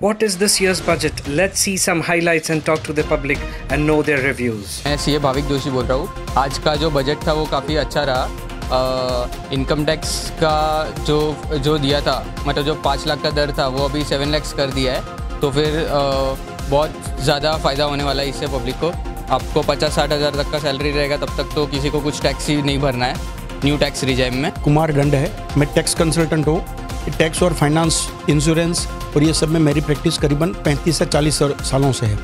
What is this year's budget? Let's see some highlights and talk to the public and know their reviews. मैं CA Bhavik Joshi बोल रहा हूँ। आज का जो बजट था वो काफ़ी अच्छा रहा। इनकम टैक्स का जो दिया था, मतलब जो 5 लाख का दर था वो अभी 7 लाख कर दिया है। तो फिर बहुत ज़्यादा फ़ायदा होने वाला है इससे पब्लिक को। आपको 50-60 हज़ार तक का सैलरी रहेगा तब तक तो किसी को कुछ टैक्स ही नहीं भरना है न्यू टैक्स रिजाइम में। कुमार दंड है, मैं टैक्स कंसल्टेंट हूँ। टैक्स और फाइनेंस, इंश्योरेंस और ये सब में मेरी प्रैक्टिस करीबन 35 से 40 सालों से है।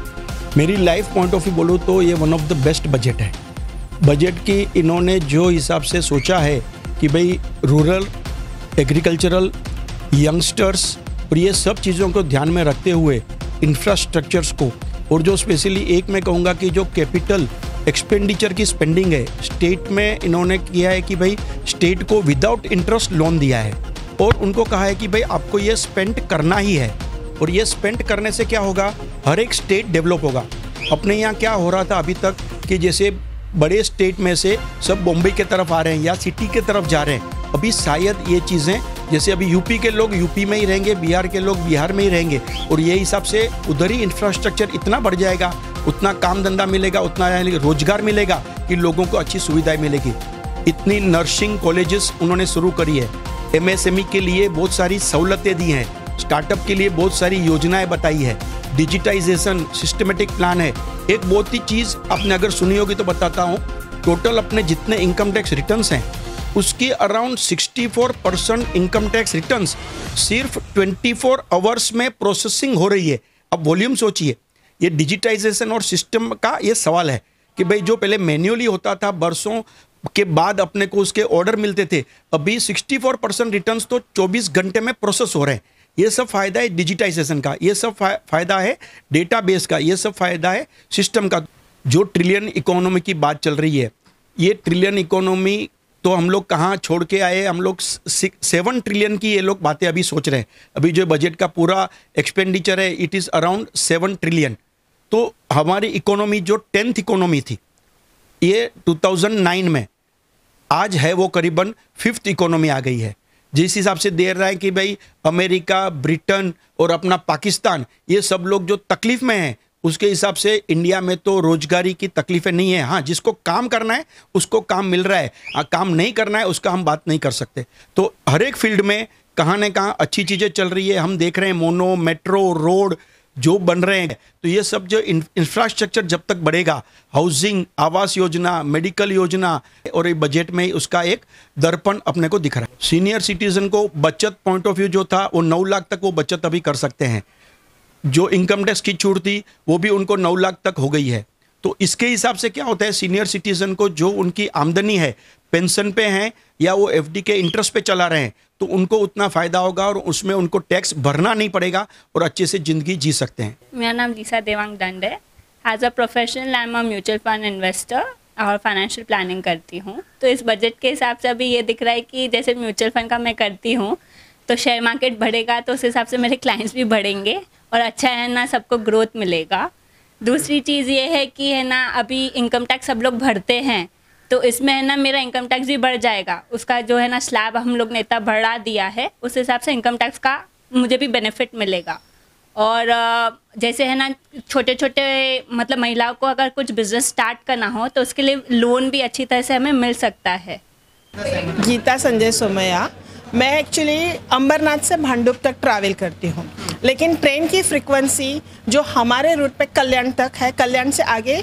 मेरी लाइफ पॉइंट ऑफ व्यू बोलूँ तो ये one of the best budget है। बजट की इन्होंने जो हिसाब से सोचा है कि भाई रूरल, एग्रीकल्चरल, यंगस्टर्स और ये सब चीज़ों को ध्यान में रखते हुए इंफ्रास्ट्रक्चर्स को, और जो स्पेशली एक मैं कहूँगा कि जो कैपिटल एक्सपेंडिचर की स्पेंडिंग है स्टेट में, इन्होंने किया है कि भाई स्टेट को विदाउट इंटरेस्ट लोन दिया है और उनको कहा है कि भाई आपको ये स्पेंड करना ही है। और ये स्पेंड करने से क्या होगा, हर एक स्टेट डेवलप होगा। अपने यहाँ क्या हो रहा था अभी तक कि जैसे बड़े स्टेट में से सब बॉम्बे की तरफ आ रहे हैं या सिटी की तरफ जा रहे हैं। अभी शायद ये चीज़ें, जैसे अभी यूपी के लोग यूपी में ही रहेंगे, बिहार के लोग बिहार में ही रहेंगे, और ये हिसाब से उधर ही इंफ्रास्ट्रक्चर इतना बढ़ जाएगा, उतना काम धंधा मिलेगा, उतना रोजगार मिलेगा कि लोगों को अच्छी सुविधाएं मिलेगी। इतनी नर्सिंग कॉलेजेस उन्होंने शुरू करी है, एमएसएमई के लिए बहुत सारी सहूलतें दी हैं, स्टार्टअप के लिए बहुत सारी योजनाएं बताई है, डिजिटाइजेशन सिस्टमेटिक प्लान है। एक बहुत ही चीज़ आपने अगर सुनी होगी तो बताता हूँ, टोटल अपने जितने इनकम टैक्स रिटर्न्स हैं उसकी अराउंड 64% इनकम टैक्स रिटर्न्स सिर्फ 24 आवर्स में प्रोसेसिंग हो रही है। अब वॉल्यूम सोचिए, ये डिजिटाइजेशन और सिस्टम का ये सवाल है कि भाई जो पहले मैन्युअली होता था, बरसों के बाद अपने को उसके ऑर्डर मिलते थे, अभी 64% रिटर्न्स तो 24 घंटे में प्रोसेस हो रहे हैं। ये सब फायदा है डिजिटाइजेशन का, ये सब फायदा है डेटाबेस का, ये सब फायदा है सिस्टम का। जो ट्रिलियन इकोनॉमी की बात चल रही है, ये ट्रिलियन इकोनॉमी तो हम लोग कहाँ छोड़ के आए, हम लोग 7 ट्रिलियन की ये लोग बातें अभी सोच रहे हैं। अभी जो बजट का पूरा एक्सपेंडिचर है इट इज़ अराउंड 7 ट्रिलियन। तो हमारी इकोनॉमी जो 10th इकोनॉमी थी ये 2009 में, आज है वो करीबन 5th इकोनॉमी आ गई है। जिस हिसाब से दे रहा है कि भाई अमेरिका, ब्रिटेन और अपना पाकिस्तान, ये सब लोग जो तकलीफ में हैं, उसके हिसाब से इंडिया में तो रोजगारी की तकलीफें नहीं है। हाँ, जिसको काम करना है उसको काम मिल रहा है, काम नहीं करना है उसका हम बात नहीं कर सकते। तो हर एक फील्ड में कहाँ न कहाँ अच्छी चीज़ें चल रही है। हम देख रहे हैं मोनो, मेट्रो, रोड जो बन रहे हैं। तो ये सब जो इंफ्रास्ट्रक्चर जब तक बढ़ेगा, हाउसिंग, आवास योजना, मेडिकल योजना, और ये बजट में उसका एक दर्पण अपने को दिख रहा है। सीनियर सिटीजन को बचत पॉइंट ऑफ व्यू जो था वो 9 लाख तक वो बचत अभी कर सकते हैं। जो इनकम टैक्स की छूट थी वो भी उनको 9 लाख तक हो गई है। तो इसके हिसाब से क्या होता है, सीनियर सिटीजन को जो उनकी आमदनी है, पेंशन पे हैं या वो एफडी के इंटरेस्ट पे चला रहे हैं, तो उनको उतना फ़ायदा होगा और उसमें उनको टैक्स भरना नहीं पड़ेगा और अच्छे से ज़िंदगी जी सकते हैं। मेरा नाम लीसा देवांग दंड है। As a professional I am a mutual fund investor और फाइनेंशियल प्लानिंग करती हूँ। तो इस बजट के हिसाब से अभी ये दिख रहा है कि जैसे म्यूचुअल फंड का मैं करती हूँ तो शेयर मार्केट बढ़ेगा तो उस हिसाब से मेरे क्लाइंट्स भी बढ़ेंगे और अच्छा है ना, सबको ग्रोथ मिलेगा। दूसरी चीज़ ये है कि है ना, अभी इनकम टैक्स सब लोग भरते हैं तो इसमें है ना मेरा इनकम टैक्स भी बढ़ जाएगा। उसका जो है ना स्लैब हम लोग ने इतना बढ़ा दिया है, उस हिसाब से इनकम टैक्स का मुझे भी बेनिफिट मिलेगा। और जैसे है ना छोटे छोटे मतलब महिलाओं को अगर कुछ बिजनेस स्टार्ट करना हो तो उसके लिए लोन भी अच्छी तरह से हमें मिल सकता है। गीता संजय सोमैया। मैं एक्चुअली अंबरनाथ से भांडुप तक ट्रैवल करती हूँ, लेकिन ट्रेन की फ्रीक्वेंसी जो हमारे रूट पे कल्याण तक है, कल्याण से आगे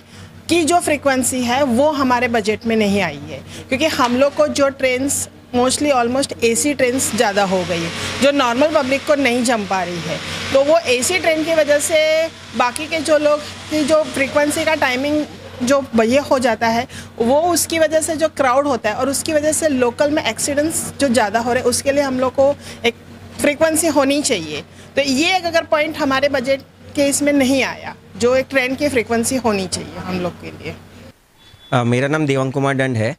की जो फ्रीक्वेंसी है वो हमारे बजट में नहीं आई है, क्योंकि हम लोग को जो trains mostly almost AC trains ज़्यादा हो गई है जो नॉर्मल पब्लिक को नहीं जम पा रही है। तो वो एसी ट्रेन की वजह से बाकी के जो लोग की जो फ्रीक्वेंसी का टाइमिंग जो ये हो जाता है, वो उसकी वजह से जो क्राउड होता है और उसकी वजह से लोकल में एक्सीडेंट्स जो ज़्यादा हो रहे हैं, उसके लिए हम लोग को एक फ्रीक्वेंसी होनी चाहिए। तो ये एक अगर पॉइंट हमारे बजट के इसमें नहीं आया, जो एक ट्रेन की फ्रीक्वेंसी होनी चाहिए हम लोग के लिए। मेरा नाम देवांग कुमार दंड है।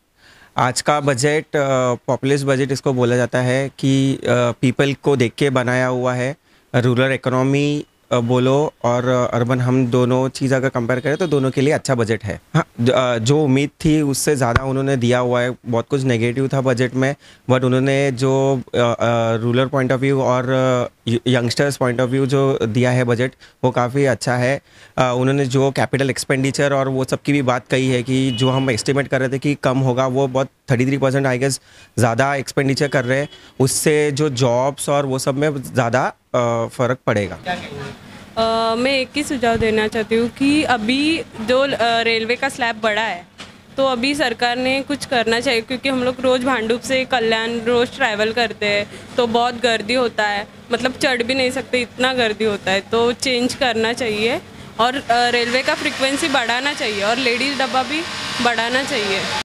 आज का बजट पॉपुलिस्ट बजट इसको बोला जाता है कि पीपल को देख के बनाया हुआ है। रूरल इकोनॉमी बोलो और अर्बन, हम दोनों चीज़ अगर कंपेयर करें तो दोनों के लिए अच्छा बजट है। हाँ, जो उम्मीद थी उससे ज़्यादा उन्होंने दिया हुआ है। बहुत कुछ नेगेटिव था बजट में, बट उन्होंने जो रूरल पॉइंट ऑफ व्यू और यंगस्टर्स पॉइंट ऑफ व्यू जो दिया है बजट, वो काफ़ी अच्छा है। उन्होंने जो कैपिटल एक्सपेंडिचर और वो सब की भी बात कही है कि जो हम एस्टिमेट कर रहे थे कि कम होगा, वो बहुत 33% आई गेस ज़्यादा एक्सपेंडिचर कर रहे हैं। उससे जो जॉब्स और वो सब में ज़्यादा फ़र्क पड़ेगा। मैं एक ही सुझाव देना चाहती हूँ कि अभी जो रेलवे का स्लैब बढ़ा है, तो अभी सरकार ने कुछ करना चाहिए, क्योंकि हम लोग रोज़ भांडुप से कल्याण रोज़ ट्रैवल करते हैं तो बहुत गर्दी होता है, मतलब चढ़ भी नहीं सकते, इतना गर्दी होता है। तो चेंज करना चाहिए और रेलवे का फ्रीक्वेंसी बढ़ाना चाहिए और लेडीज़ डब्बा भी बढ़ाना चाहिए।